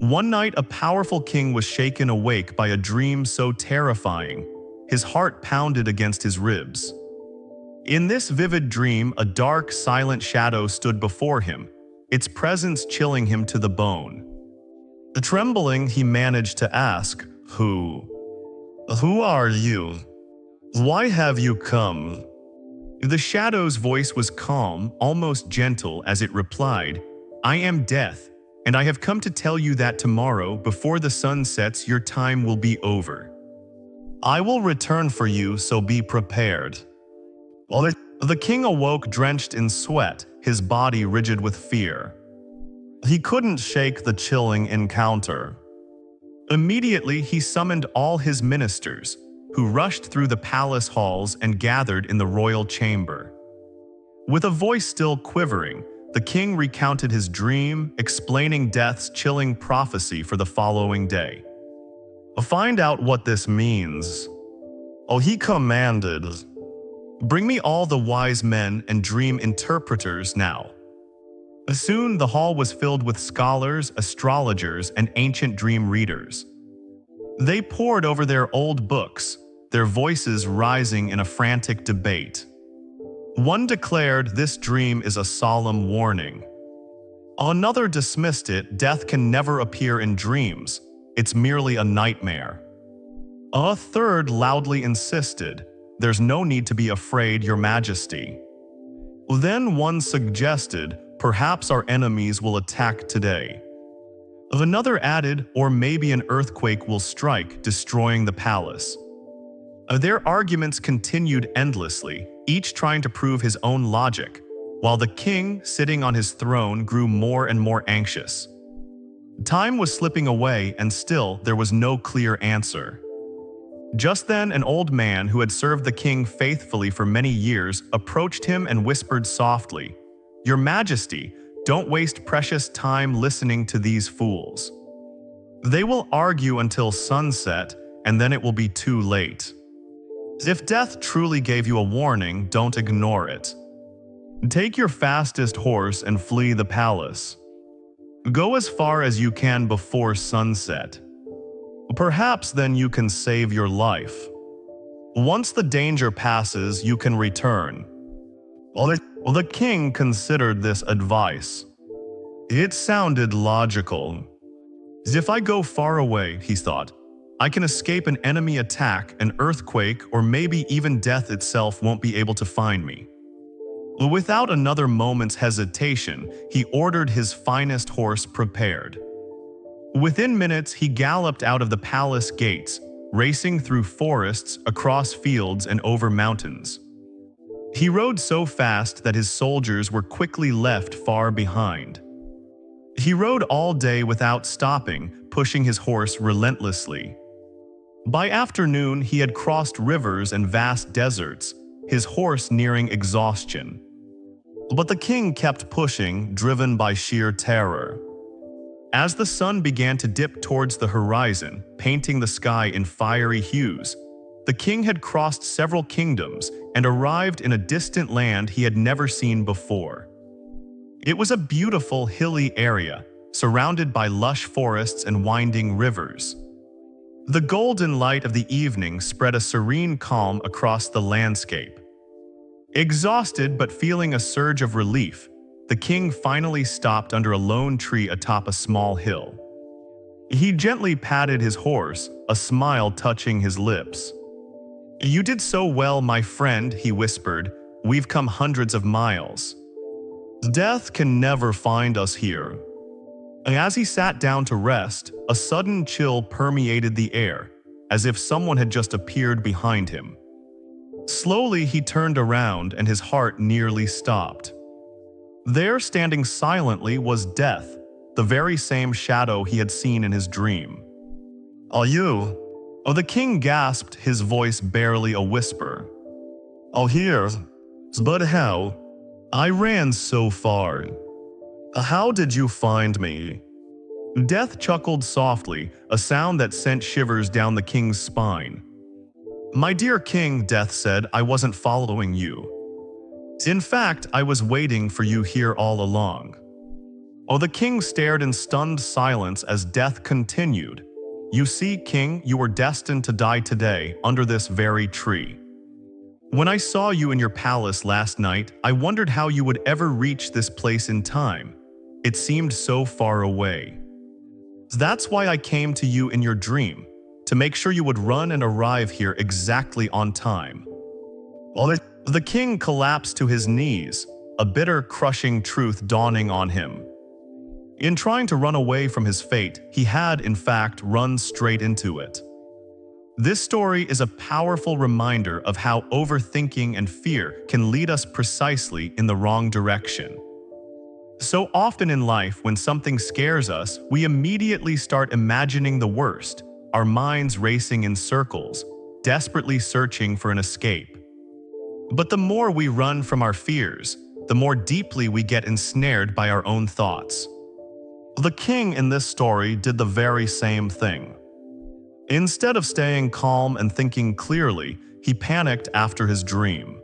One night, a powerful king was shaken awake by a dream so terrifying, his heart pounded against his ribs. In this vivid dream, a dark, silent shadow stood before him, its presence chilling him to the bone. Trembling, he managed to ask, Who are you? Why have you come?" The shadow's voice was calm, almost gentle, as it replied, "I am Death, and I have come to tell you that tomorrow, before the sun sets, your time will be over. I will return for you, so be prepared." The king awoke drenched in sweat, his body rigid with fear. He couldn't shake the chilling encounter. Immediately, he summoned all his ministers, who rushed through the palace halls and gathered in the royal chamber. With a voice still quivering, the king recounted his dream, explaining Death's chilling prophecy for the following day. "Find out what this means." He commanded. "Bring me all the wise men and dream interpreters now." Soon the hall was filled with scholars, astrologers, and ancient dream readers. They pored over their old books, their voices rising in a frantic debate. One declared this dream is a solemn warning. Another dismissed it, death can never appear in dreams, it's merely a nightmare. A third loudly insisted, there's no need to be afraid, Your Majesty. Then one suggested, perhaps our enemies will attack today. Another added, or maybe an earthquake will strike, destroying the palace. Their arguments continued endlessly, each trying to prove his own logic, while the king, sitting on his throne, grew more and more anxious. Time was slipping away, and still there was no clear answer. Just then, an old man who had served the king faithfully for many years approached him and whispered softly, "Your Majesty, don't waste precious time listening to these fools. They will argue until sunset, and then it will be too late. If death truly gave you a warning, don't ignore it. Take your fastest horse and flee the palace. Go as far as you can before sunset. Perhaps then you can save your life. Once the danger passes, you can return." The king considered this advice. It sounded logical. If I go far away, he thought, I can escape an enemy attack, an earthquake, or maybe even death itself won't be able to find me. Without another moment's hesitation, he ordered his finest horse prepared. Within minutes, he galloped out of the palace gates, racing through forests, across fields, and over mountains. He rode so fast that his soldiers were quickly left far behind. He rode all day without stopping, pushing his horse relentlessly. By afternoon, he had crossed rivers and vast deserts, his horse nearing exhaustion. But the king kept pushing, driven by sheer terror. As the sun began to dip towards the horizon, painting the sky in fiery hues, the king had crossed several kingdoms and arrived in a distant land he had never seen before. It was a beautiful, hilly area, surrounded by lush forests and winding rivers. The golden light of the evening spread a serene calm across the landscape. Exhausted but feeling a surge of relief, the king finally stopped under a lone tree atop a small hill. He gently patted his horse, a smile touching his lips. "You did so well, my friend," he whispered. "We've come hundreds of miles. Death can never find us here." As he sat down to rest, a sudden chill permeated the air, as if someone had just appeared behind him. Slowly, he turned around and his heart nearly stopped. There, standing silently, was Death, the very same shadow he had seen in his dream. "Are you?" The king gasped, his voice barely a whisper. Here. But how? I ran so far. How did you find me?" Death chuckled softly, a sound that sent shivers down the king's spine. "My dear king," Death said, "I wasn't following you. In fact, I was waiting for you here all along." Oh, the king stared in stunned silence as death continued. You see, king, you were destined to die today under this very tree. When I saw you in your palace last night, I wondered how you would ever reach this place in time. It seemed so far away. That's why I came to you in your dream, to make sure you would run and arrive here exactly on time. Well, the king collapsed to his knees, a bitter, crushing truth dawning on him. In trying to run away from his fate, he had, in fact, run straight into it. This story is a powerful reminder of how overthinking and fear can lead us precisely in the wrong direction. So often in life, when something scares us, we immediately start imagining the worst, our minds racing in circles, desperately searching for an escape. But the more we run from our fears, the more deeply we get ensnared by our own thoughts. The king in this story did the very same thing. Instead of staying calm and thinking clearly, he panicked after his dream.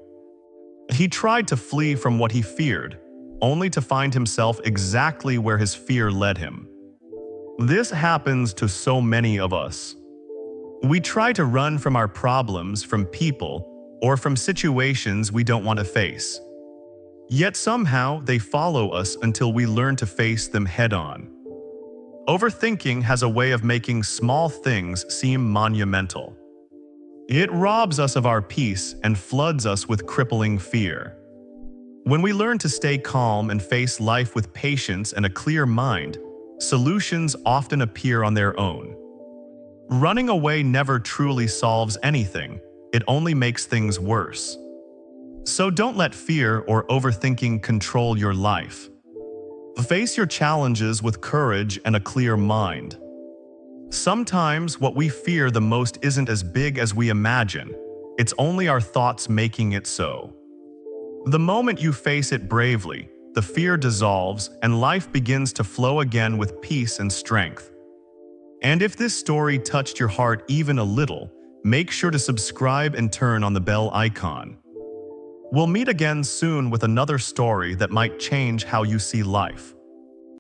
He tried to flee from what he feared, only to find himself exactly where his fear led him. This happens to so many of us. We try to run from our problems, from people, or from situations we don't want to face. Yet somehow they follow us until we learn to face them head-on. Overthinking has a way of making small things seem monumental. It robs us of our peace and floods us with crippling fear. When we learn to stay calm and face life with patience and a clear mind, solutions often appear on their own. Running away never truly solves anything, it only makes things worse. So don't let fear or overthinking control your life. Face your challenges with courage and a clear mind. Sometimes what we fear the most isn't as big as we imagine, it's only our thoughts making it so. The moment you face it bravely, the fear dissolves and life begins to flow again with peace and strength. And if this story touched your heart even a little, make sure to subscribe and turn on the bell icon. We'll meet again soon with another story that might change how you see life.